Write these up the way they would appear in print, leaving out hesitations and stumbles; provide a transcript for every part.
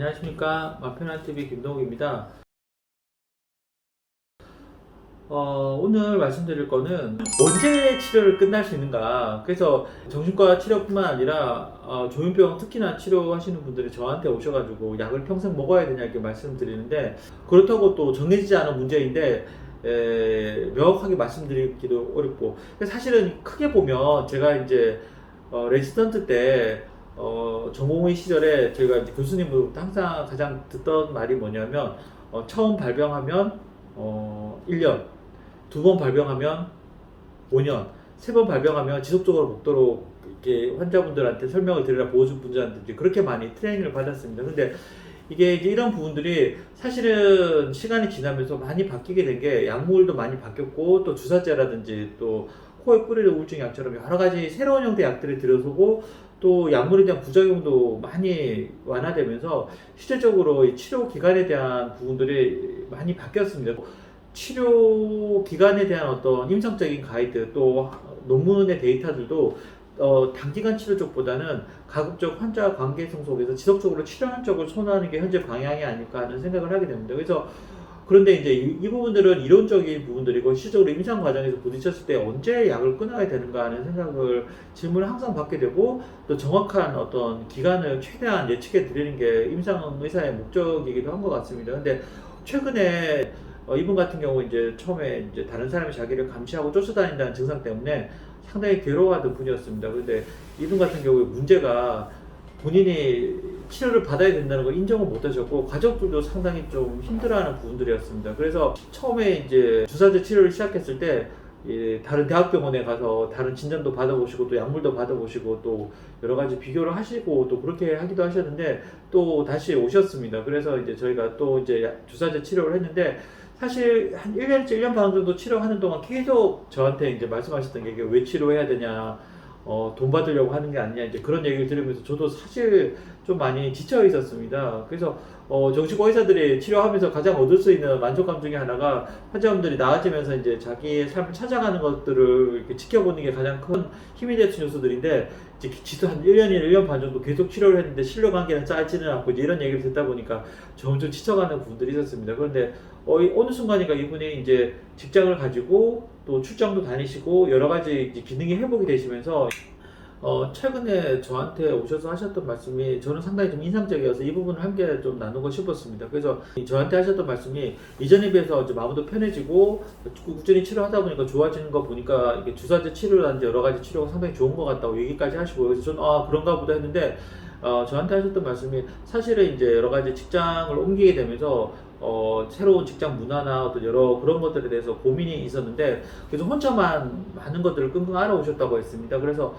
안녕하십니까. 마편한TV 김동욱입니다. 오늘 말씀드릴 거는 언제 치료를 끝날 수 있는가. 그래서 정신과 치료뿐만 아니라 조현병 특히나 치료하시는 분들이 저한테 오셔가지고 약을 평생 먹어야 되냐 이렇게 말씀드리는데, 그렇다고 또 정해지지 않은 문제인데 명확하게 말씀드리기도 어렵고, 사실은 크게 보면 제가 이제 레지던트 때 전공의 시절에 저희가 이제 교수님으로부터 항상 가장 듣던 말이 뭐냐면, 처음 발병하면 1년, 두 번 발병하면 5년, 세 번 발병하면 지속적으로 먹도록 이렇게 환자분들한테 설명을 드리라, 보호자분들한테 그렇게 많이 트레이닝을 받았습니다. 근데 이게 이제 이런 부분들이 사실은 시간이 지나면서 많이 바뀌게 된 게, 약물도 많이 바뀌었고, 또 주사제라든지 또 코에 뿌리는 우울증 약처럼 여러 가지 새로운 형태의 약들이 들어서고, 또 약물에 대한 부작용도 많이 완화되면서 실질적으로 이 치료 기간에 대한 부분들이 많이 바뀌었습니다. 치료 기간에 대한 어떤 임상적인 가이드, 또 논문의 데이터들도 단기간 치료 쪽보다는 가급적 환자 관계성 속에서 지속적으로 치료하는 쪽을 선호하는 게 현재 방향이 아닐까 하는 생각을 하게 됩니다. 그래서 그런데 이제 이 부분들은 이론적인 부분들이고, 실질적으로 임상 과정에서 부딪혔을 때 언제 약을 끊어야 되는가 하는 생각을, 질문을 항상 받게 되고, 또 정확한 어떤 기간을 최대한 예측해 드리는 게 임상 의사의 목적이기도 한 것 같습니다. 근데 최근에 이분 같은 경우 이제 처음에 이제 다른 사람이 자기를 감시하고 쫓아다닌다는 증상 때문에 상당히 괴로워하던 분이었습니다. 그런데 이분 같은 경우에 문제가, 본인이 치료를 받아야 된다는 걸 인정을 못 하셨고, 가족들도 상당히 좀 힘들어하는 부분들이었습니다. 그래서 처음에 이제 주사제 치료를 시작했을 때 다른 대학병원에 가서 다른 진단도 받아보시고, 또 약물도 받아보시고, 또 여러 가지 비교를 하시고, 또 그렇게 하기도 하셨는데, 또 다시 오셨습니다. 그래서 이제 저희가 또 이제 주사제 치료를 했는데, 사실 한 1년째 1년 반 정도 치료하는 동안 계속 저한테 이제 말씀하셨던 게, 이게 왜 치료해야 되냐, 돈 받으려고 하는 게 아니냐, 이제 그런 얘기를 들으면서 저도 사실 좀 많이 지쳐 있었습니다. 그래서 정신과 의사들이 치료하면서 가장 얻을 수 있는 만족감 중에 하나가, 환자분들이 나아지면서 이제 자기의 삶을 찾아가는 것들을 이렇게 지켜보는 게 가장 큰 힘이 될 수 있는 요소들인데, 이제 지도 한 1년이나 1년 반 정도 계속 치료를 했는데 신뢰관계는 쌓이지는 않고, 이제 이런 얘기를 듣다 보니까 점점 지쳐가는 부분들이 있었습니다. 그런데 어느 순간인가 이분이 이제 직장을 가지고 또 출장도 다니시고 여러 가지 이제 기능이 회복이 되시면서 최근에 저한테 오셔서 하셨던 말씀이 저는 상당히 좀 인상적이어서 이 부분을 함께 좀 나누고 싶었습니다. 그래서 저한테 하셨던 말씀이, 이전에 비해서 이제 마음도 편해지고 꾸준히 치료하다 보니까 좋아지는 거 보니까 이게 주사제 치료라든지 여러 가지 치료가 상당히 좋은 것 같다고 얘기까지 하시고, 그래서 저는 그런가 보다 했는데, 저한테 하셨던 말씀이, 사실은 이제 여러 가지 직장을 옮기게 되면서 새로운 직장 문화나 어떤 여러 그런 것들에 대해서 고민이 있었는데, 그래서 혼자만 많은 것들을 끙끙 앓아오셨다고 했습니다. 그래서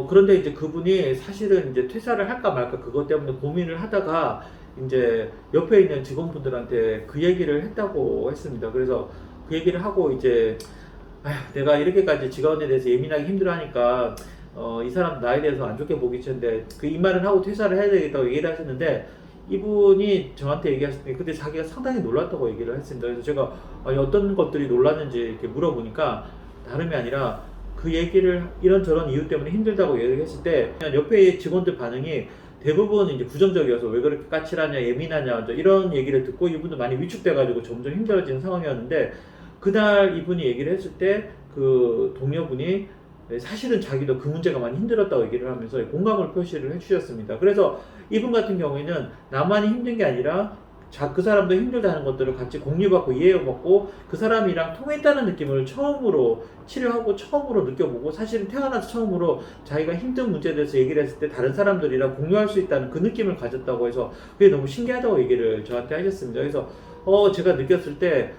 그런데 이제 그분이 사실은 이제 퇴사를 할까 말까 그것 때문에 고민을 하다가 이제 옆에 있는 직원분들한테 그 얘기를 했다고 했습니다. 그래서 그 얘기를 하고 이제, 내가 이렇게까지 직원에 대해서 예민하게 힘들어하니까 이 사람 나에 대해서 안 좋게 보기 전에 이 말을 하고 퇴사를 해야 되겠다고 얘기를 하셨는데, 이분이 저한테 얘기하실 때 그때 자기가 상당히 놀랐다고 얘기를 했습니다. 그래서 제가 어떤 것들이 놀랐는지 이렇게 물어보니까, 다름이 아니라 그 얘기를 이런저런 이유 때문에 힘들다고 얘기를 했을 때, 그냥 옆에 직원들 반응이 대부분 이제 부정적이어서, 왜 그렇게 까칠하냐, 예민하냐, 이런 얘기를 듣고 이분도 많이 위축돼가지고 점점 힘들어지는 상황이었는데, 그날 이분이 얘기를 했을 때 그 동료분이 사실은 자기도 그 문제가 많이 힘들었다고 얘기를 하면서 공감을 표시를 해주셨습니다. 그래서 이분 같은 경우에는 나만이 힘든 게 아니라 그 사람도 힘들다는 것들을 같이 공유받고 이해해먹고, 그 사람이랑 통했다는 느낌을 처음으로 치료하고 처음으로 느껴보고, 사실은 태어나서 처음으로 자기가 힘든 문제에 대해서 얘기를 했을 때 다른 사람들이랑 공유할 수 있다는 그 느낌을 가졌다고 해서 그게 너무 신기하다고 얘기를 저한테 하셨습니다. 그래서 제가 느꼈을 때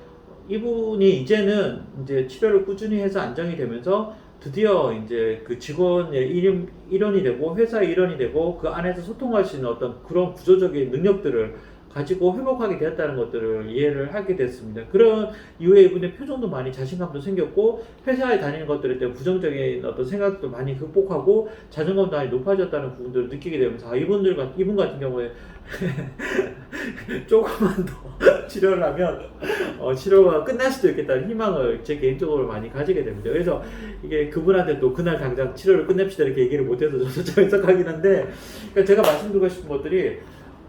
이분이 이제는 이제 치료를 꾸준히 해서 안정이 되면서 드디어 이제 그 직원의 일원이 되고 회사의 일원이 되고, 그 안에서 소통할 수 있는 어떤 그런 구조적인 능력들을 가지고 회복하게 되었다는 것들을 이해를 하게 됐습니다. 그런 이후에 이분의 표정도 많이 자신감도 생겼고, 회사에 다니는 것들에 대한 부정적인 어떤 생각도 많이 극복하고 자존감도 많이 높아졌다는 부분들을 느끼게 되면서, 이분 같은 경우에 조금만 더 치료를 하면 치료가 끝날 수도 있겠다는 희망을 제 개인적으로 많이 가지게 됩니다. 그래서 이게 그분한테 또 그날 당장 치료를 끝냅시다 이렇게 얘기를 못해서 저도 좀 해석하긴 한데, 그러니까 제가 말씀드리고 싶은 것들이,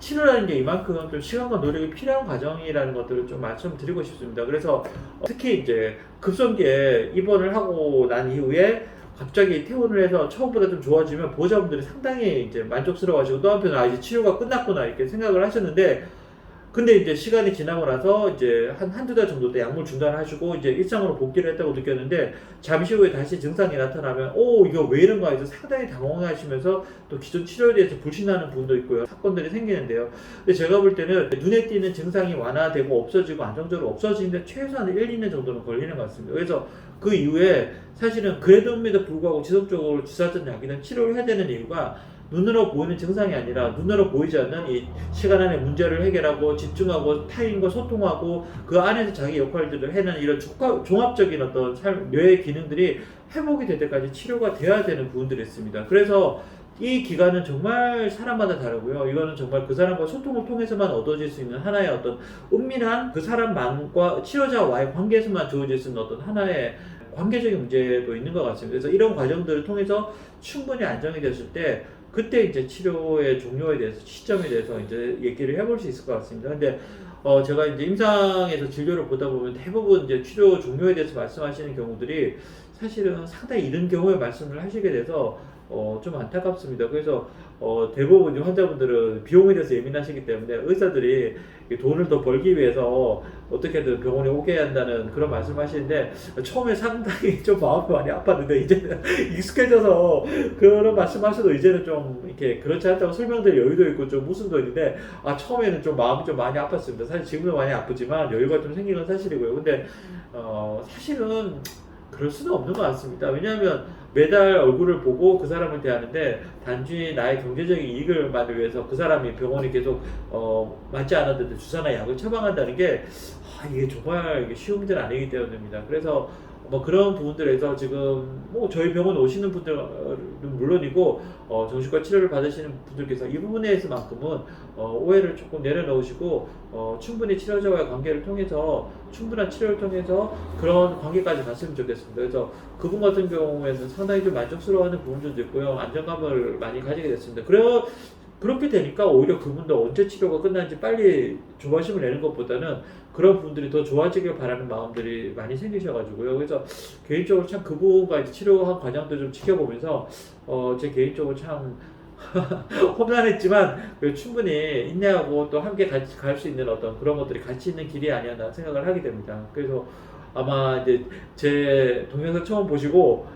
치료라는 게 이만큼 좀 시간과 노력이 필요한 과정이라는 것들을 좀 말씀드리고 싶습니다. 그래서 특히 이제 급성기에 입원을 하고 난 이후에 갑자기 퇴원을 해서 처음보다 좀 좋아지면 보호자분들이 상당히 이제 만족스러워하시고 또 한편으로 이제 치료가 끝났구나 이렇게 생각을 하셨는데, 근데 이제 시간이 지나고 나서 이제 한두 달 정도 때 약물 중단하시고 이제 일상으로 복귀를 했다고 느꼈는데, 잠시 후에 다시 증상이 나타나면 이거 왜 이런가 해서 상당히 당황하시면서 또 기존 치료에 대해서 불신하는 분도 있고요. 사건들이 생기는데요. 근데 제가 볼 때는 눈에 띄는 증상이 완화되고 없어지고 안정적으로 없어지는데 최소한 1, 2년 정도는 걸리는 것 같습니다. 그래서 그 이후에 사실은 그래도에도 불구하고 지속적으로 주사전 약이나 치료를 해야 되는 이유가 눈으로 보이는 증상이 아니라 눈으로 보이지 않는 이 시간 안에 문제를 해결하고 집중하고 타인과 소통하고 그 안에서 자기 역할들을 해내는 이런 종합적인 어떤 뇌의 기능들이 회복이 될 때까지 치료가 돼야 되는 부분들이 있습니다. 그래서 이 기간은 정말 사람마다 다르고요. 이거는 정말 그 사람과 소통을 통해서만 얻어질 수 있는 하나의 어떤 은밀한 그 사람만과 치료자와의 관계에서만 주어질 수 있는 어떤 하나의 관계적인 문제도 있는 것 같습니다. 그래서 이런 과정들을 통해서 충분히 안정이 됐을 때 그때 이제 치료의 종료에 대해서 시점에 대해서 이제 얘기를 해볼 수 있을 것 같습니다. 근데 제가 이제 임상에서 진료를 보다 보면 대부분 이제 치료 종료에 대해서 말씀하시는 경우들이 사실은 상당히 이른 경우에 말씀을 하시게 돼서 좀 안타깝습니다. 그래서 대부분 환자분들은 비용에 대해서 예민하시기 때문에 의사들이 돈을 더 벌기 위해서 어떻게든 병원에 오게 한다는 그런 말씀하시는데, 처음에 상당히 좀 마음이 많이 아팠는데 이제는 익숙해져서 그런 말씀하셔도 이제는 좀 이렇게 그렇지 않다고 설명드릴 여유도 있고 좀 웃음도 있는데, 처음에는 좀 마음이 좀 많이 아팠습니다. 사실 지금도 많이 아프지만 여유가 좀 생긴 건 사실이고요. 근데 사실은 그럴 수는 없는 것 같습니다. 왜냐하면 매달 얼굴을 보고 그 사람을 대하는데 단지 나의 경제적인 이익을만을 위해서 그 사람이 병원에 계속 맞지 않았는데 주사나 약을 처방한다는 게 이게 정말 이게 쉬운 문제는 아니기 때문입니다. 그래서 뭐 그런 부분들에서 지금 뭐 저희 병원 오시는 분들은 물론이고 정신과 치료를 받으시는 분들께서 이 부분에 대해서만큼은 오해를 조금 내려놓으시고 충분히 치료자와의 관계를 통해서 충분한 치료를 통해서 그런 관계까지 갔으면 좋겠습니다. 그래서 그분 같은 경우에는 상당히 좀 만족스러워하는 부분들도 있고요. 안정감을 많이 가지게 됐습니다. 그렇게 되니까 오히려 그분도 언제 치료가 끝나는지 빨리 조바심을 내는 것보다는 그런 분들이 더 좋아지길 바라는 마음들이 많이 생기셔가지고요. 그래서 개인적으로 참 그분과 이제 치료한 과정도 좀 지켜보면서 제 개인적으로 참 험난했지만 충분히 인내하고 또 함께 같이 갈 수 있는 어떤 그런 것들이 같이 있는 길이 아니었나 생각을 하게 됩니다. 그래서 아마 이제 제 동영상 처음 보시고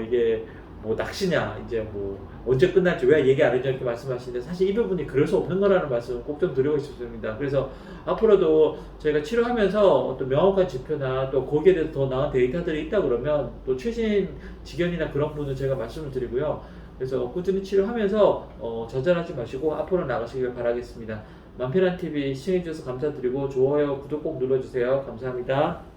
이게 뭐 낚시냐 이제 뭐 언제 끝날지 왜 얘기 안 했냐 이렇게 말씀하시는데, 사실 이 부분이 그럴 수 없는 거라는 말씀을 꼭 좀 드리고 싶습니다. 그래서 앞으로도 저희가 치료하면서 어떤 명확한 지표나 또 거기에 대해서 더 나은 데이터들이 있다 그러면 또 최신 지견이나 그런 부분을 제가 말씀을 드리고요. 그래서 꾸준히 치료하면서 좌절하지 마시고 앞으로 나가시길 바라겠습니다. 맘편한TV 시청해주셔서 감사드리고 좋아요, 구독 꼭 눌러주세요. 감사합니다.